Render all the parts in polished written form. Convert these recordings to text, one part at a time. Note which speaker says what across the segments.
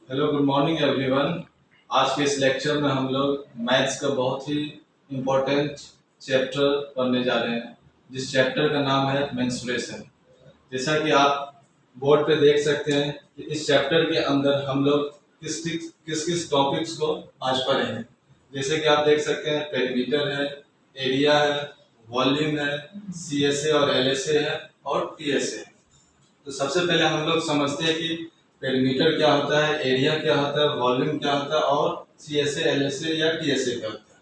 Speaker 1: Hello good morning everyone. आज के इस लेक्चर में हम लोग मैथ्स का बहुत ही इम्पोर्टेंट चैप्टर पढ़ने जा रहे हैं, जिस चैप्टर का नाम है मेंस्ट्रुएशन। जैसा कि आप बोर्ड पे देख सकते हैं कि इस चैप्टर के अंदर हम लोग किस किस टॉपिक्स को आज पढ़ेंगे। जैसे कि आप देख सकते हैं पेरीमीटर है, एरिया है, वॉल्यूम है, सीएसए और एलएसए है और टीएसए है। तो सबसे पहले हम लोग समझते हैं कि पेरीमीटर क्या होता है, एरिया क्या होता है, वॉल्यूम क्या होता है और सीएसए, एलएसए या टीएसए क्या होता है।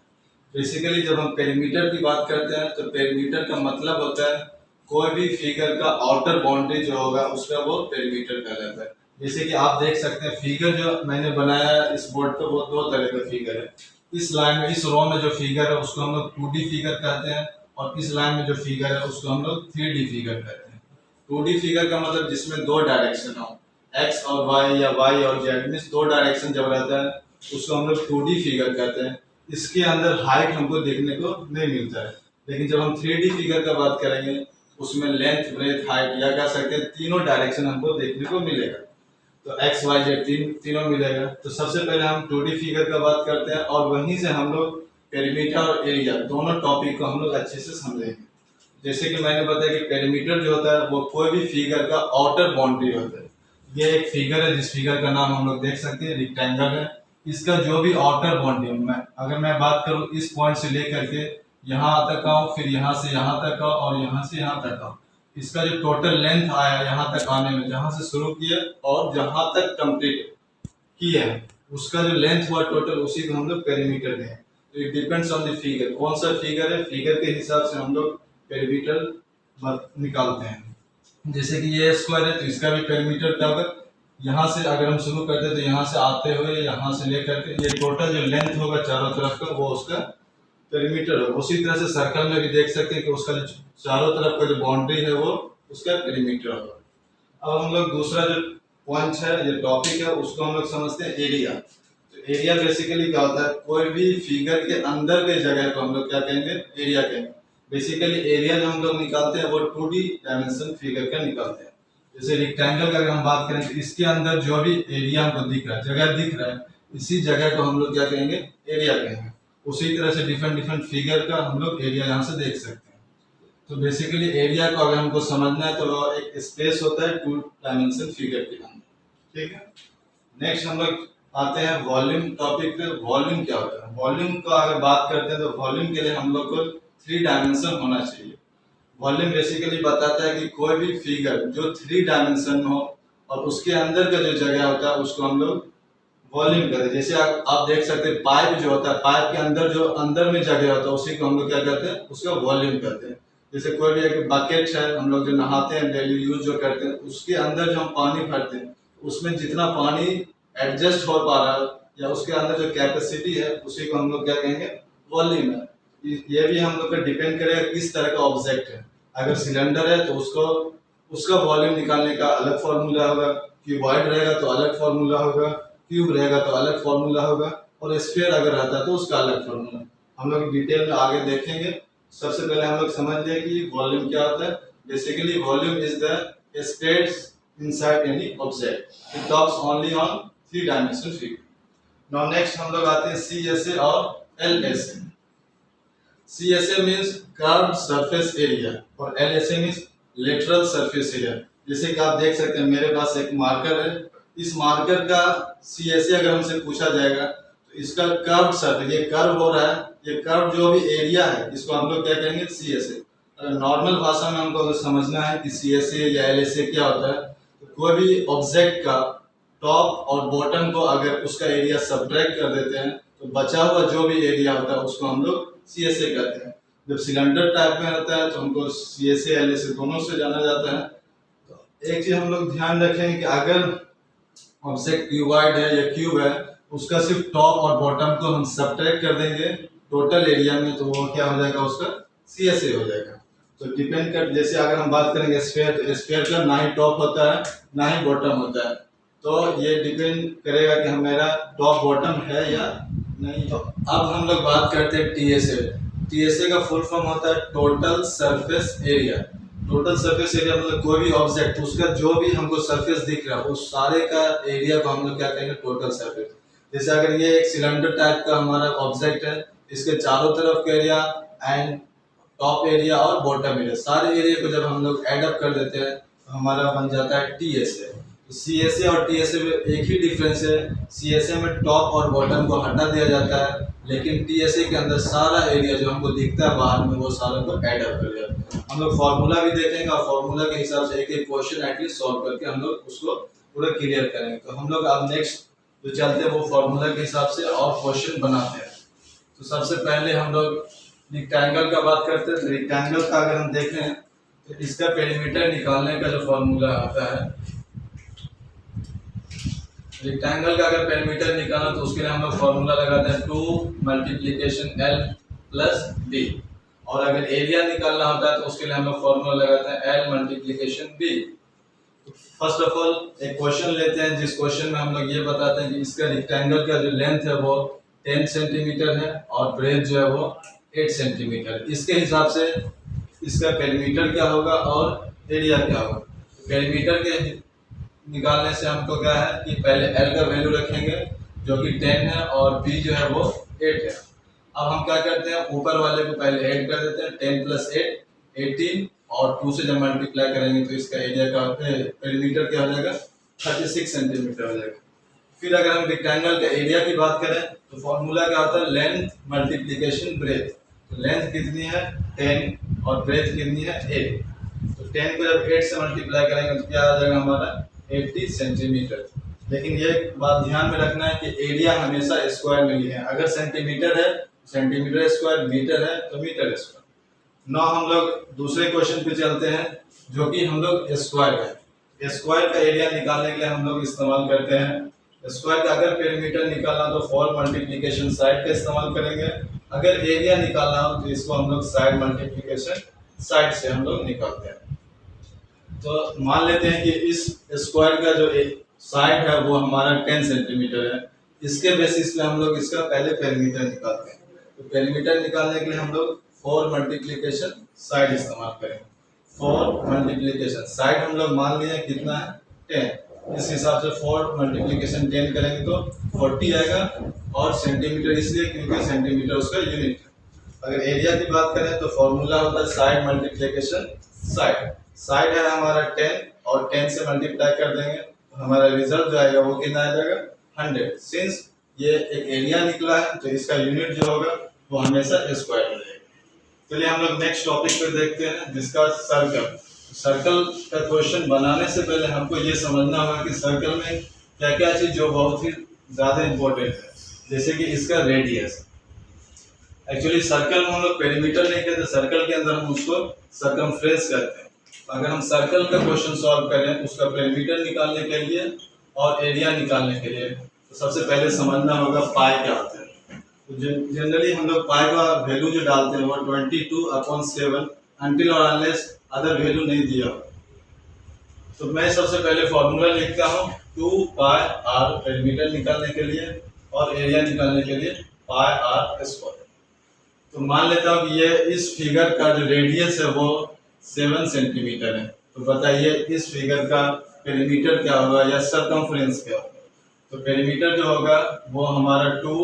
Speaker 1: बेसिकली जब हम पेरीमीटर की बात करते हैं तो पेरीमीटर का मतलब होता है कोई भी फिगर का आउटर बाउंड्री जो होगा उसका वो पेरीमीटर कहलाता है। जैसे कि आप देख सकते हैं फिगर जो मैंने बनाया है इस बोर्ड पे, वो दो तरह का फिगर है। इस लाइन में, इस रो में जो फिगर है उसको हम लोग 2D फिगर कहते हैं और इस लाइन में जो फिगर है उसको हम लोग 3D फिगर कहते हैं। 2D फिगर का मतलब जिसमें दो डायरेक्शन हो, एक्स और वाई या वाई और जेड, मीन्स दो डायरेक्शन जब रहता है उसको हम लोग 2D फिगर कहते हैं। इसके अंदर हाइट हमको देखने को नहीं मिलता है। लेकिन जब हम 3D फिगर का बात करेंगे उसमें लेंथ, ब्रेथ, हाइट या कह सकते हैं तीनों डायरेक्शन हमको देखने को मिलेगा। तो एक्स वाई जेड तीनों मिलेगा। तो सबसे पहले हम 2D फिगर का बात करते हैं और वहीं से हम लोग पेरीमीटर और एरिया दोनों टॉपिक को हम लोग अच्छे से समझेंगे। जैसे कि मैंने बताया कि पेरीमीटर जो होता है वो कोई भी फिगर का आउटर बाउंड्री होता है। ये एक फिगर है जिस फिगर का नाम हम लोग देख सकते हैं रेक्टेंगल है। इसका जो भी आउटर बाउंड्री है, अगर मैं बात करूं इस पॉइंट से लेकर के यहाँ तक आऊँ, फिर यहाँ से यहाँ तक आऊँ और यहाँ से यहाँ तक आऊँ, इसका जो टोटल लेंथ आया यहाँ तक आने में, जहाँ से शुरू किया और जहाँ तक कंप्लीट किया है, उसका जो लेंथ हुआ टोटल, उसी को हम लोग पेरीमीटर दें। तो it depends on the figure, कौन सा फिगर है, फिगर के हिसाब से हम लोग पेरीमीटर निकालते हैं। जैसे कि ये स्क्वायर है तो इसका भी पेरीमीटर क्या होगा, यहाँ से अगर हम शुरू करते हैं तो यहाँ से आते हुए यहाँ से लेकर के ये टोटल जो लेंथ होगा चारों तरफ का वो उसका पेरीमीटर होगा। उसी तरह से सर्कल में भी देख सकते हैं कि उसका जो चारों तरफ का जो बाउंड्री है वो उसका पेरीमीटर होगा। अब हम लोग दूसरा जो पॉइंट है, ये टॉपिक है, उसको हम लोग समझते हैं एरिया। तो एरिया बेसिकली क्या होता है, कोई भी फिगर के अंदर के जगह को हम लोग क्या कहेंगे, एरिया कहेंगे। बेसिकली एरिया जो हम लोग निकालते हैं वो 2D डायमेंशन फिगर का निकालते हैं। जैसे रेक्टेंगल का अगर हम बात करें तो इसके अंदर जो भी एरिया हमको दिख रहा है, जगह दिख रहा है, इसी जगह को हम लोग क्या कहेंगे, एरिया कहेंगे। उसी तरह से डिफरेंट डिफरेंट फिगर का हम लोग एरिया यहाँ से देख सकते हैं। तो बेसिकली एरिया को अगर हमको समझना है तो एक स्पेस होता है 2 डायमेंशन फिगर के अंदर, ठीक है। नेक्स्ट हम लोग आते हैं वॉल्यूम टॉपिक पे। वॉल्यूम क्या होता है, वॉल्यूम का अगर बात करते हैं तो वॉल्यूम के लिए हम लोग को 3 डायमेंशन होना चाहिए। वॉल्यूम बेसिकली बताता है कि कोई भी फिगर जो 3 डायमेंशन में हो और उसके अंदर का जो जगह होता है उसको हम लोग वॉल्यूम कहते हैं। जैसे आप देख सकते हैं पाइप जो होता है, पाइप के अंदर जो अंदर में जगह होता है उसी को हम लोग क्या कहते हैं, उसका वॉल्यूम कहते हैं। जैसे कोई भी एक बकेट है, हम लोग जो नहाते हैं डेली यूज जो करते हैं, उसके अंदर जो हम पानी भरते हैं उसमें जितना पानी एडजस्ट हो पा रहा है या उसके अंदर जो कैपेसिटी है उसी को हम लोग क्या कहेंगे, वॉल्यूम है। ये भी हम लोग का डिपेंड करेगा किस तरह का ऑब्जेक्ट है। अगर सिलेंडर है तो उसका वॉल्यूम निकालने का अलग फॉर्मूला होगा, क्यूबॉइड रहेगा तो अलग फॉर्मूला होगा, क्यूब रहेगा तो अलग फॉर्मूला होगा और स्फीयर अगर रहता है तो उसका अलग फॉर्मूला। हम लोग डिटेल में आगे देखेंगे। सबसे पहले हम लोग समझ लें कि वॉल्यूम क्या होता है। Basically volume is the space inside any object. It talks only on 3 dimension figure. Now next हम लोग आते हैं सीएसए और LSA. CSA means curve surface area और LSA means lateral surface area. जैसे कि आप देख सकते हैं मेरे पास एक मार्कर है, इस मार्कर का CSA अगर हमसे पूछा जाएगा तो इसका कर्व सरफेस, ये कर्व हो रहा है, ये कर्व जो भी एरिया है इसको हम लोग क्या कहेंगे, CSA। अगर नॉर्मल भाषा में हमको अगर समझना है कि CSA या LSA क्या होता है, तो कोई भी ऑब्जेक्ट का टॉप और बॉटम को अगर उसका एरिया सब्ट्रैक्ट कर देते हैं तो बचा हुआ जो भी एरिया होता है उसको हम लोग CSA कहते हैं। जब सिलेंडर टाइप में रहता है तो हमको CSA LSA दोनों से जाना जाता है। तो एक चीज हम लोग ध्यान रखें कि अगर ऑब्जेक्ट क्यूबॉइड है या क्यूब है, उसका सिर्फ टॉप और बॉटम को हम सब्ट्रैक्ट कर देंगे टोटल एरिया में तो वो क्या हो जाएगा, उसका CSA हो जाएगा। तो डिपेंड कर, जैसे अगर हम बात करेंगे स्फीयर, तो स्फीयर का ना ही टॉप होता है ना ही बॉटम होता है। तो ये डिपेंड करेगा कि हमारा टॉप बॉटम है या नहीं। तो अब हम लोग बात करते हैं TSA। TSA का फुल फॉर्म होता है total surface area. Total surface area मतलब कोई भी ऑब्जेक्ट उसका जो भी हमको सरफेस दिख रहा है उस सारे का एरिया को हम लोग क्या कहेंगे, टोटल सरफेस। जैसे अगर ये एक सिलेंडर टाइप का हमारा ऑब्जेक्ट है, इसके चारों तरफ का एरिया एंड टॉप एरिया और बॉटम एरिया, सारे एरिया को जब हम लोग एड अप कर देते हैं तो हमारा बन जाता है TSA। CSA और TSA में एक ही डिफरेंस है, CSA में टॉप और बॉटम को हटा दिया जाता है, लेकिन TSA के अंदर सारा एरिया जो हमको दिखता है बाहर में वो सारा को एड अप कर दिया जाता है। हम लोग फार्मूला भी देखेंगे और फार्मूला के हिसाब से एक एक क्वेश्चन एटलीस्ट सॉल्व करके हम लोग उसको पूरा क्लियर करेंगे। तो हम लोग अब नेक्स्ट जो चलते हैं वो फार्मूला के हिसाब से और क्वेश्चन बनाते हैं। तो सबसे पहले हम लोग रेक्टेंगल का बात करते हैं। तो रेक्टेंगल का अगर हम देखें तो इसका पेरीमीटर निकालने का जो फॉर्मूला आता है, रेक्टेंगल का अगर पेरीमीटर निकालना तो उसके लिए हम लोग फॉर्मूला लगाते हैं 2 मल्टीप्लिकेशन L प्लस B। और अगर एरिया निकालना होता है तो उसके लिए हम लोग फॉर्मूला लगाते हैं L multiplication B। First of all एक क्वेश्चन लेते हैं, जिस क्वेश्चन में हम लोग ये बताते हैं कि इसका रेक्टेंगल का जो लेंथ है वो 10 सेंटीमीटर है और ब्रेथ जो है वो 8 सेंटीमीटर। इसके हिसाब से इसका पेरीमीटर क्या होगा और एरिया क्या होगा। पेरीमीटर के निकालने से हमको क्या है कि पहले L का वैल्यू रखेंगे जो कि 10 है और B जो है वो 8 है। अब हम क्या करते हैं, ऊपर वाले को पहले ऐड कर देते हैं, 10 प्लस 8 18 और 2 से जब मल्टीप्लाई करेंगे तो इसका एरिया का पेरीमीटर क्या हो जाएगा, 36 सेंटीमीटर हो जाएगा। फिर अगर हम रेक्टेंगल का एरिया की बात करें तो फॉर्मूला क्या होता है, लेंथ मल्टीप्लिकेशन ब्रेथ। तो लेंथ कितनी है 10 और ब्रेथ कितनी है 8। तो 10 को जब 8 से मल्टीप्लाई करेंगे तो क्या आ जाएगा हमारा 80 सेंटीमीटर। लेकिन ये बात ध्यान में रखना है कि एरिया हमेशा स्क्वायर में लिखे हैं। अगर सेंटीमीटर है सेंटीमीटर स्क्वायर, मीटर है तो मीटर स्क्वायर। नौ हम लोग दूसरे क्वेश्चन पे चलते हैं जो कि हम लोग स्क्वायर है। स्क्वायर का एरिया निकालने के लिए हम लोग इस्तेमाल करते हैं स्क्वायर का अगर पेरीमीटर निकालना तो 4 मल्टीप्लिकेशन साइड का इस्तेमाल करेंगे। अगर एरिया निकालना हो तो इसको हम लोग साइड मल्टीप्लिकेशन साइड से हम लोग निकालते हैं। तो मान लेते हैं कि इस स्क्वायर का जो साइड है वो हमारा 10 सेंटीमीटर है। इसके बेसिस पे हम लोग इसका पहले पेरीमीटर निकालते हैं। तो पेरीमीटर निकालने के लिए हम लोग 4 मल्टीप्लिकेशन साइड इस्तेमाल करेंगे। 4 मल्टीप्लिकेशन साइड हम लोग मान लिए कितना है 10। इस हिसाब से 4 मल्टीप्लिकेशन 10 करेंगे तो 40 आएगा और सेंटीमीटर इसलिए क्योंकि सेंटीमीटर उसका यूनिट है। अगर एरिया की बात करें तो फॉर्मूला होता है साइड मल्टीप्लिकेशन साइड। साइड है हमारा 10 और 10 से मल्टीप्लाई कर देंगे तो हमारा रिजल्ट जो आएगा वो कितना आ जाएगा 100। सिंस ये एक एरिया निकला है तो इसका यूनिट जो होगा वो हमेशा स्क्वायर में रहेगा। चलिए हम लोग नेक्स्ट टॉपिक पे देखते हैं जिसका सर्कल। सर्कल का क्वेश्चन बनाने से पहले हमको ये समझना होगा कि सर्कल में क्या क्या चीज जो बहुत ही ज्यादा इंपॉर्टेंट है, जैसे कि इसका रेडियस। एक्चुअली सर्कल में हम लोग पेरीमीटर नहीं कहते, सर्कल के अंदर हम उसको सर्कमफ्रेंस कहते हैं। अगर हम सर्कल का क्वेश्चन सॉल्व करें उसका पेरीमीटर निकालने के लिए और एरिया निकालने के लिए तो सबसे पहले समझना होगा पाई क्या होता है। तो जनरली हम लोग पाई का वैल्यू जो डालते हैं वो 22/7 अनटिल और अनलेस अदर वैल्यू नहीं दिया हो। तो मैं सबसे पहले फॉर्मूला लिखता हूँ 2πr पेरीमीटर निकालने के लिए और एरिया निकालने के लिए πr²। तो मान लेता हूँ कि ये इस फिगर का जो रेडियस है वो 7 सेंटीमीटर है। तो बताइए इस फिगर का पेरीमीटर क्या होगा या सर्कमफ्रेंस क्या होगा। तो पेरीमीटर जो होगा वो हमारा 2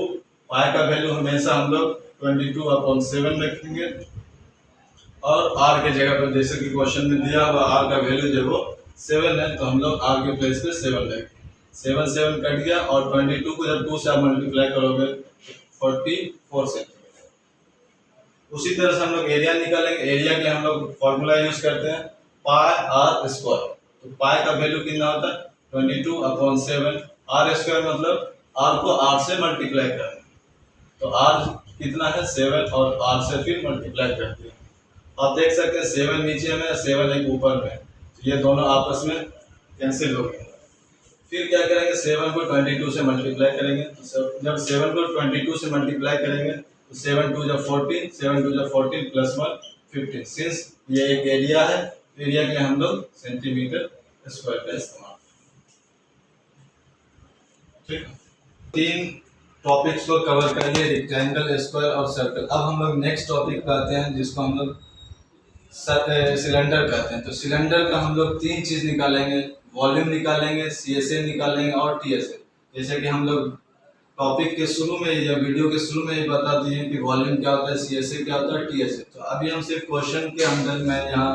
Speaker 1: पाई का वैल्यू हमेशा हम लोग 22/7 रखेंगे और r के जगह पर जैसे कि क्वेश्चन में दिया हुआ r का वैल्यू जो वो 7 है तो हम लोग r के प्लेस पे 7 रखेंगे। 7 कट गया और 22 को जब 2 से आप मल्टीप्लाई करोगे 44 सेंटीमीटर। उसी तरह से हम लोग एरिया निकालेंगे। एरिया के लिए हम लोग फॉर्मूला यूज करते हैं πr²। तो पाई का वैल्यू कितना होता है 22/7। r² मतलब r को r से मल्टीप्लाई करना। तो r कितना है 7 और r से फिर मल्टीप्लाई करते हैं। आप देख सकते हैं 7 नीचे में 7 एक ऊपर में, तो ये दोनों आपस में कैंसिल हो गए। फिर क्या करेंगे 7 को 22 से मल्टीप्लाई करेंगे। तो जब 7 को 22 से मल्टीप्लाई करेंगे तो 7 2 जब 14, 7 2 जब 14 प्लस 1 15। सिंस ये एक एरिया है, एरिया के लिए हम लोग सेंटीमीटर स्क्वायर का इस्तेमाल। ठीक, 3 टॉपिक्स को कवर करेंगे, रेक्टेंगल, स्क्वायर और सर्कल। अब हम लोग नेक्स्ट टॉपिक पे आते हैं जिसको हम लोग सिलेंडर कहते हैं। तो सिलेंडर का हम लोग तीन चीज निकालेंगे, वॉल्यूम निकालेंगे, CSA निकालेंगे और TSA। जैसे कि हम लोग टॉपिक के शुरू में या वीडियो के शुरू में ही बता दिए कि वॉल्यूम क्या होता है, CSA क्या होता है, TSA। तो अभी हम सिर्फ क्वेश्चन के अंदर मैं यहाँ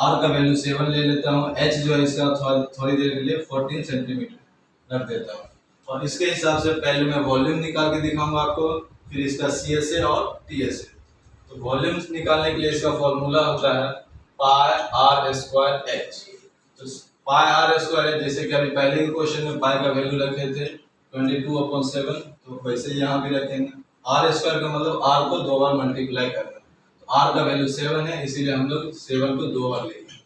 Speaker 1: R का वैल्यू 7 ले लेता हूँ, H जो है इसका थोड़ी देर के लिए 14 सेंटीमीटर रख देता हूँ, और इसके हिसाब से पहले मैं वॉल्यूम निकाल के दिखाऊंगा आपको, फिर इसका CSA और TSA। तो वॉल्यूम निकालने के लिए इसका फॉर्मूला होता है पाई आर स्क्वायर एच। तो पाई आर स्क्वायर एच, जैसे कि अभी पहले के क्वेश्चन में पाई का वैल्यू रखे थे 22/7, तो वैसे यहाँ भी रखेंगे। आर स्क्वायर का मतलब आर को 2 बार मल्टीप्लाई करना, तो आर का वैल्यू 7 है, इसीलिए हम लोग 7 को 2 बार लेंगे।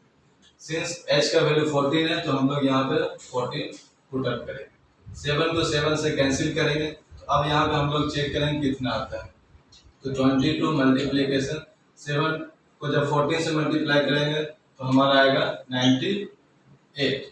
Speaker 1: सिंस एच का वैल्यू 14 है, तो हम लोग यहाँ पे 14 पुट अप करेंगे, 7 को 7 से कैंसिल करेंगे। तो अब यहाँ पे हम लोग चेक करेंगे कितना आता है। तो 22 मल्टीप्लीकेशन 7 को जब 14 से मल्टीप्लाई करेंगे तो हमारा आएगा 98।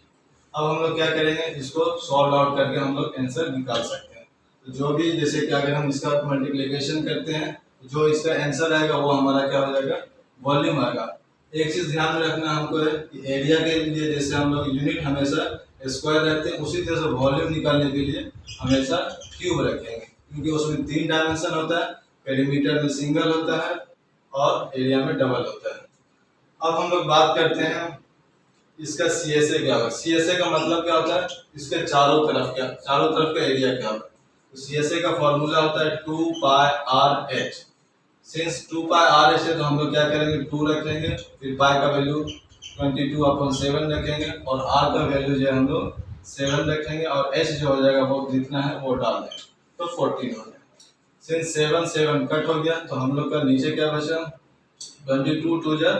Speaker 1: अब हम लोग क्या करेंगे, इसको सॉल्व आउट करके हम लोग आंसर निकाल सकते हैं। तो जो भी, जैसे कि अगर हम इसका मल्टीप्लीकेशन करते हैं, जो इसका आंसर आएगा वो हमारा क्या हो जाएगा, वॉल्यूम आएगा। एक चीज ध्यान में रखना हमको है कि एरिया के लिए जैसे हम लोग यूनिट हमेशा स्क्वायर रखते हैं, उसी तरह से वॉल्यूम निकालने के लिए हमेशा क्यूब रखेंगे, क्योंकि उसमें 3 डायमेंशन होता है, पेरीमीटर में सिंगल होता है और एरिया में डबल होता है। अब हम लोग बात करते हैं इसका CSA क्या होगा। CSA का मतलब क्या होता है, इसके चारों तरफ का एरिया क्या होगा। तो CSA का फॉर्मूला होता है 2 pi R H. Since 2 pi R H है, तो हम लोग क्या करेंगे, 2 रखेंगे, फिर पाई का वैल्यू 22/7 रखेंगे, और आर का वैल्यू जो है हम लोग 7 रखेंगे, और एच जो हो जाएगा वो जितना है वो डाल देंगे, तो 14 हो जाएगा। सिंस 7 कट हो गया, तो हम लोग का नीचे क्या बचा, 22 2 जा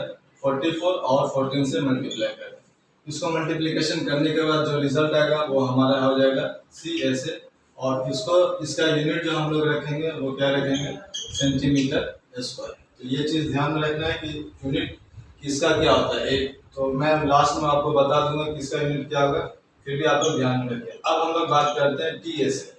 Speaker 1: 44 और 14 से मल्टीप्लाई करें। इसको मल्टीप्लिकेशन करने के बाद जो रिजल्ट आएगा वो हमारा हो जाएगा CSA, और इसका यूनिट जो हम लोग रखेंगे वो क्या रखेंगे, सेंटीमीटर स्क्वायर। तो ये चीज़ ध्यान में रखना है कि यूनिट किसका क्या होता है। एक तो मैं लास्ट में आपको बता दूंगा किसका यूनिट क्या होगा, फिर भी आप लोग ध्यान में रखिए। अब हम लोग बात करते हैं TSA।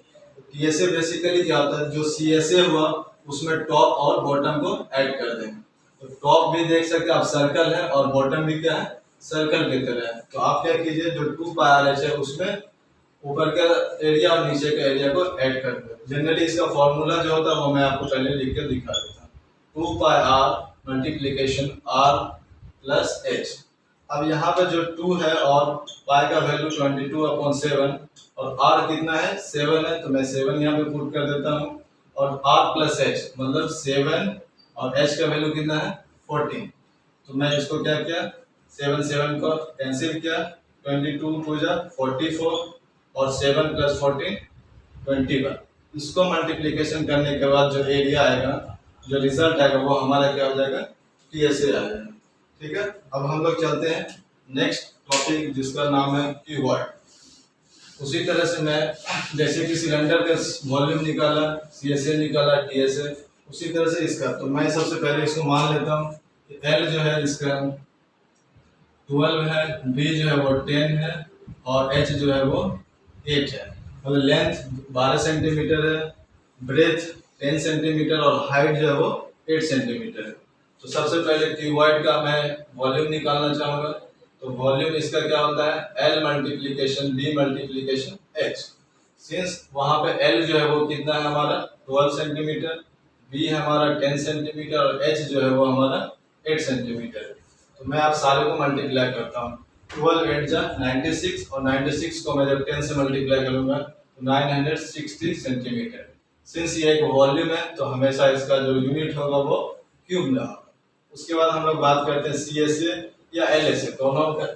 Speaker 1: TSA बेसिकली क्या होता है, जो CSA हुआ उसमें टॉप और बॉटम को ऐड कर देंगे। तो टॉप भी देख सकते हैं आप सर्कल है, और बॉटम भी क्या है, सर्कल की तरह है। तो आप क्या कीजिए, जो 2 पाई आर एच है उसमें ऊपर का एरिया और नीचे का एरिया को ऐड कर दो। जनरली इसका फॉर्मूला जो होता है वो मैं आपको पहले लिख के दिखा देता हूँ, 2 pi R multiplication R plus H. अब यहाँ पे जो 2 है और पाई का वैल्यू 22/7 और आर कितना है, 7 है, तो मैं 7 यहाँ पे पुट कर देता हूँ, और आर प्लस एच मतलब 7 और एच का वैल्यू कितना है 14। तो मैं इसको क्या किया, 7 को कैंसिल किया, 22 2 जा 44 और 7 + 14 21। इसको मल्टीप्लिकेशन करने के बाद जो एरिया आएगा, जो रिजल्ट आएगा वो हमारा क्या हो जाएगा, TSA आ जाएगा। ठीक है, अब हम लोग चलते हैं नेक्स्ट टॉपिक जिसका नाम है क्यूबॉइड। उसी तरह से मैं जैसे कि सिलेंडर का वॉल्यूम निकाला, CSA निकाला, TSA, उसी तरह से इसका। तो मैं सबसे पहले इसको मान लेता हूँ कि L जो है इसका 12 है, B जो है वो 10 है, और H जो है वो 8 है। मतलब लेंथ 12 सेंटीमीटर है, ब्रेथ 10 सेंटीमीटर और हाइट जो है वो 8 सेंटीमीटर है। तो सबसे पहले क्यूबॉइड का मैं वॉल्यूम निकालना चाहूँगा। तो वॉल्यूम इसका क्या होता है, L multiplication B multiplication H। Since वहाँ पे L जो है वो कितना है हमारा 12 सेंटीमीटर, B है हमारा 10 सेंटीमीटर और H जो है वो हमारा 8 सेंटीमीटर है। तो मैं आप सारे को मल्टीप्लाई करता हूँ, 12 8 जा 96, और 96 को मैं जब 10 से मल्टीप्लाई करूँगा तो 960 सेंटीमीटर। सिंस ये एक वॉल्यूम है तो हमेशा इसका जो यूनिट होगा वो क्यूब में होगा। उसके बाद हम लोग बात करते हैं CSA या LSA,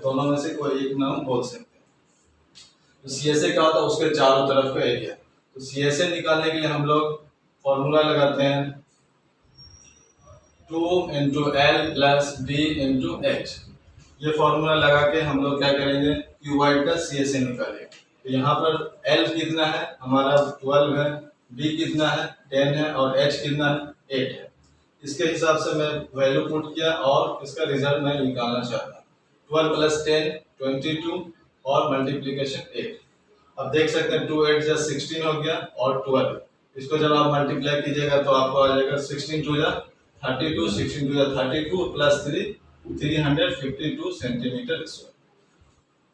Speaker 1: दोनों में से कोई एक नाम बोल सकते हैं। तो CSA क्या होता है, उसके चारों तरफ का एरिया। तो CSA निकालने के लिए हम लोग फॉर्मूला लगाते हैं 2 × L + B × H। ये फॉर्मूला लगा के हम लोग क्या करेंगे, क्यूबॉइड का CSA निकालेंगे। तो यहाँ पर L कितना है हमारा 12 है, B कितना है 10 है, और H कितना है 8 है। इसके हिसाब से मैं वैल्यू पुट किया और इसका रिजल्ट मैं निकालना चाहता हूँ। 12 + 10 22 और मल्टीप्लीकेशन 8। अब देख सकते हैं 2 8 जा 16 हो गया और 12। इसको जब आप मल्टीप्लाई कीजिएगा तो आपको आ जाएगा 16 2 जा 32, 16 2 जा 32 + 3 352 सेंटीमीटर स्क्वायर।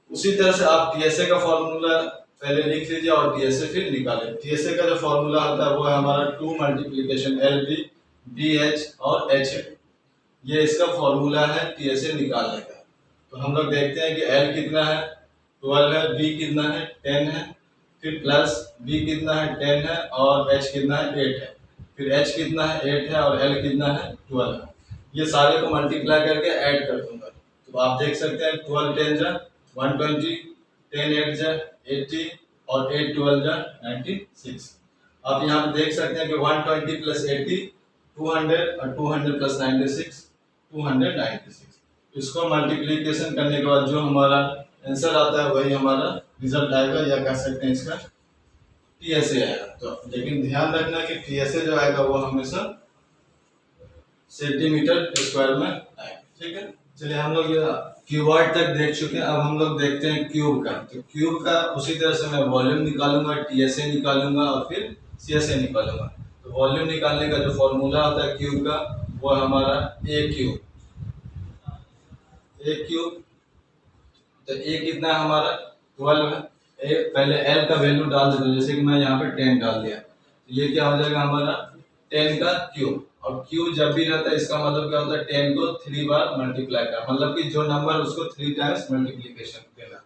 Speaker 1: उसी तरह से आप टीएसए का फॉर्मूला पहले लिख लीजिए और टीएसए फिर निकालें। टीएसए का जो फॉर्मूला होता है वो है हमारा 2 multiplication L B B H और एच है। ये इसका फॉर्मूला है टीएसए निकालने का। तो हम लोग देखते हैं कि एल कितना है, 12 है, बी कितना है, 10 है, फिर प्लस बी कितना है, 10 है, और एच कितना है, 8 है, फिर एच कितना है, 8 है, और एल कितना है, 12 है। ये सारे को मल्टीप्लाई करके ऐड कर दूंगा। तो आप देख सकते हैं 12 10 जा 120, 10 8 जा 80, और 8 12 जा 96। आप यहाँ पे देख सकते हैं कि 120 प्लस 80 200, और 200 प्लस 96 296। इसको मल्टीप्लिकेशन करने के बाद जो हमारा आंसर आता है वही हमारा रिजल्ट आएगा, या कह सकते हैं इसका टीएसए आएगा। तो लेकिन ध्यान रखना कि टीएसए जो आएगा वो हमेशा सेंटीमीटर स्क्वायर में आएगा। ठीक है, चलिए हम लोग ये क्यूबॉइड तक देख चुके हैं। अब हम लोग देखते हैं क्यूब का। तो क्यूब का उसी तरह से मैं वॉल्यूम निकालूंगा, टीएसए निकालूंगा, और फिर सीएसए निकालूंगा। तो वॉल्यूम निकालने का जो फॉर्मूला होता है क्यूब का वो हमारा ए क्यूब। तो ए कितना है हमारा 12 है। पहले एल का वैल्यू डाल देते हैं, जैसे कि मैं यहाँ पे 10 डाल दिया। तो ये क्या हो जाएगा हमारा 10 का क्यूब। और क्यूब जब भी रहता है इसका मतलब क्या होता है 10 को 3 बार मल्टीप्लाई करना, मतलब कि जो नंबर उसको 3 टाइम्स मल्टीप्लीकेशन देना।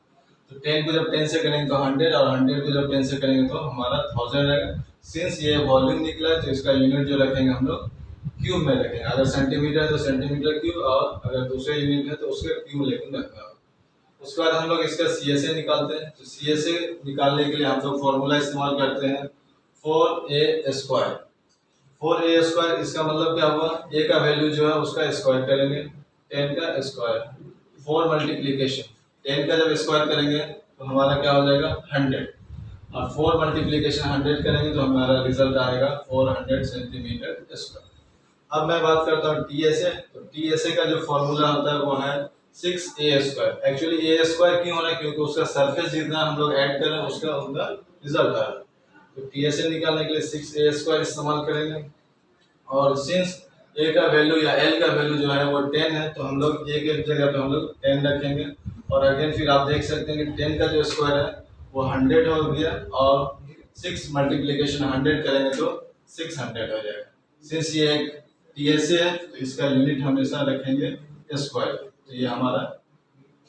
Speaker 1: तो 10 को जब 10 से करेंगे तो 100, और 100 को जब 10 से करेंगे तो हमारा 1000 रहेगा। सिंस ये वॉल्यूम निकला है तो इसका यूनिट जो रखेंगे हम लोग क्यूब में रखेंगे। अगर सेंटीमीटर है तो सेंटीमीटर क्यूब, और अगर दूसरे यूनिट है तो उसका क्यूब लेकर रखना। उसके बाद हम लोग इसका सीएसए निकालते हैं। तो सीएसए निकालने के लिए हम लोग फॉर्मूला इस्तेमाल करते हैं 4a स्क्वायर। 4a स्क्वायर इसका मतलब क्या हुआ, a का वैल्यू जो है उसका स्क्वायर करेंगे, 10 का स्क्वायर, 4 मल्टीप्लीकेशन 10 का जब स्क्वायर करेंगे तो हमारा क्या हो जाएगा 100, और 4 मल्टीप्लीकेशन 100 करेंगे तो हमारा रिजल्ट आएगा 400 सेंटीमीटर स्क्वायर। अब मैं बात करता हूँ टीएसए। तो टीएसए का जो फॉर्मूला होता है वो है 6a square. Actually a square क्यों हो रहा है, क्योंकि उसका सरफेस जितना हम लोग ऐड करें उसका उनका रिजल्ट आ रहा है। तो टीएसए निकालने के लिए 6a स्क्वायर इस्तेमाल करेंगे। और सिंस a का वैल्यू या l का वैल्यू जो है वो 10 है तो हम लोग a के जगह पे हम लोग 10 रखेंगे। और अगेन फिर आप देख सकते हैं कि 10 का जो स्क्वायर है वो 100 हो गया, और 6 मल्टीप्लीकेशन 100 करेंगे तो 600 हो जाएगा। सिंस ये एक टीएसए है तो इसका यूनिट हमेशा रखेंगे स्क्वायर। तो ये हमारा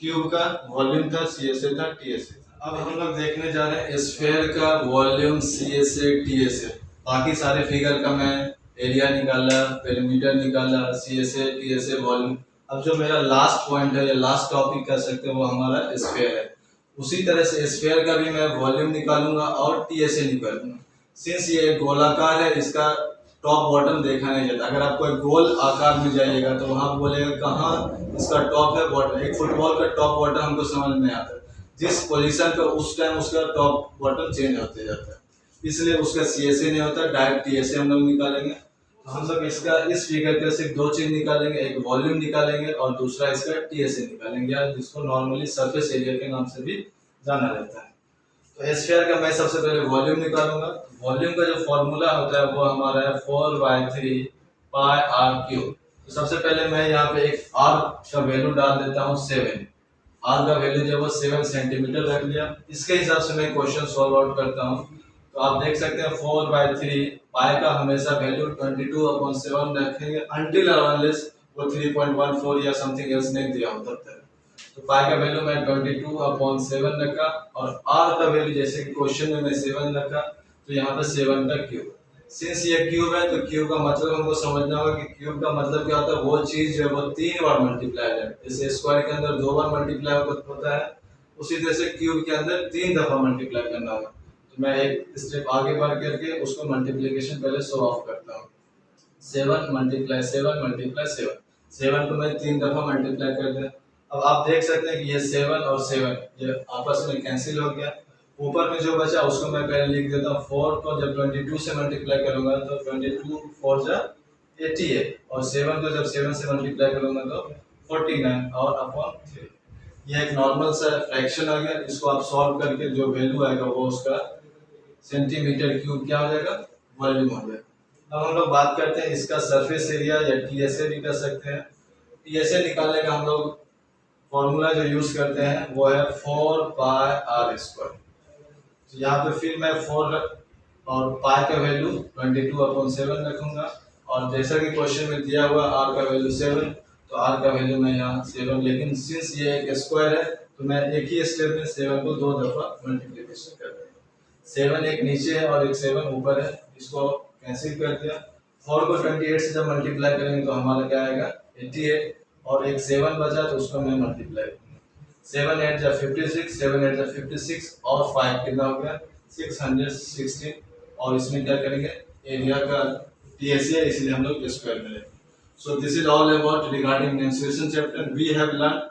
Speaker 1: क्यूब का वॉल्यूम था, सीएसए था, टीएसए था। अब हम लोग देखने जा रहे हैं स्फीयर का वॉल्यूम, सीएसए, टीएसए। बाकी सारे फिगर का मैं एरिया निकाला, पेरीमीटर निकाला, सीएसए, टीएसए, वॉल्यूम। अब जो मेरा लास्ट पॉइंट है या लास्ट टॉपिक कह सकते हैं वो हमारा स्फीयर है। उसी तरह से स्फीयर का भी मैं वॉल्यूम निकालूंगा और टीएसए निकालूंगा। सिंस ये गोलाकार है इसका टॉप बॉटम देखा नहीं जाता। अगर आप कोई गोल आकार में जाइएगा तो वहां बोलेगा कहाँ इसका टॉप है बॉटम। एक फुटबॉल का टॉप बॉटम हमको समझ नहीं आता, जिस पोजीशन पे उस टाइम उसका टॉप बॉटम चेंज होते जाता है, इसलिए उसका सीएसए नहीं होता, डायरेक्ट टीएसए हम लोग निकालेंगे। तो हम लोग इसका इस फिगर का सिर्फ 2 चीज निकालेंगे, एक वॉल्यूम निकालेंगे और दूसरा इसका टीएसए निकालेंगे, या जिसको नॉर्मली सरफेस एरिया के नाम से भी जाना जाता है। तो स्फीयर का मैं सबसे पहले वॉल्यूम निकालूंगा। वॉल्यूम का जो फॉर्मूला होता है वो हमारा है 4/3 पाई आर क्यूब। तो सबसे पहले मैं यहाँ पे एक आर का वैल्यू डाल देता हूँ 7। आर का वैल्यू जो है 7 सेंटीमीटर रख लिया। इसके हिसाब से मैं क्वेश्चन सॉल्व आउट करता हूँ। तो आप देख सकते हैं 4/3 पाई का हमेशा वैल्यू 22/7 रखेंगे अनटिल अनलेस वो 3.14 या समथिंग एल्स नहीं दिया हो तब तक। तो पाई का वैल्यू मैं 22/7 रखा, और आर का वैल्यू जैसे कि क्वेश्चन में मैं 7 रखा, तो यहाँ पे 7 का क्यूब। सिंस ये क्यूब है तो क्यूब का मतलब हमको समझना होगा कि क्यूब का मतलब क्या होता है, वो चीज जो है वो 3 बार मल्टीप्लाई है। जैसे स्क्वायर के अंदर 2 बार मल्टीप्लाई होता है, उसी तरह से क्यूब के अंदर 3 दफा मल्टीप्लाई करना होगा। तो मैं एक स्टेप आगे बढ़ करके उसको मल्टीप्लीकेशन पहले शो ऑफ करता हूँ। 7 मल्टीप्लाई 7 मल्टीप्लाई 7, 7 को मैं 3 दफा मल्टीप्लाई कर दिया। अब आप देख सकते हैं कि ये 7 और 7 ये आपस में कैंसिल हो गया। ऊपर में जो बचा उसको मैं पहले लिख देता हूँ। 4 को जब 22 से मल्टीप्लाई करूंगा तो 22 4 जा 88, और 7 को जब 7 से मल्टीप्लाई करूंगा तो 49 और अपॉन 3। ये एक नॉर्मल सा फ्रैक्शन आ गया। इसको आप सॉल्व करके जो वैल्यू आएगा वो उसका सेंटीमीटर क्यूब क्या हो जाएगा, वॉल्यूम हो जाएगा। अब हम लोग बात करते हैं इसका सरफेस एरिया या टीएसए भी कर सकते हैं। PSA निकालने का हम लोग फॉर्मूला जो यूज करते हैं वो है 4πr²। तो यहाँ पे फिर मैं 4 और पाई का वैल्यू 22/7 रखूंगा, और जैसा कि क्वेश्चन में दिया हुआ r का वैल्यू 7, तो r का वैल्यू मैं यहाँ 7, लेकिन सिंस ये एक स्क्वायर है तो मैं एक ही स्टेप में 7 को 2 दफा मल्टीप्लिकेशन कर दूंगा। 7 एक नीचे है और एक 7 ऊपर है, इसको कैंसिल कर दिया। 4 को 28 से जब मल्टीप्लाई करेंगे तो हमारा क्या आएगा 88, और एक 7 बचा तो उसको मैं मल्टीप्लाई करूंगा। 7 8 जा 56, 7 8 जा 56 और 5 कितना हो गया 616। और इसमें क्या करेंगे एरिया का PSA, इसलिए हम लोग स्क्वायर में लेंगे। So this is all about regarding mensuration chapter. We have learned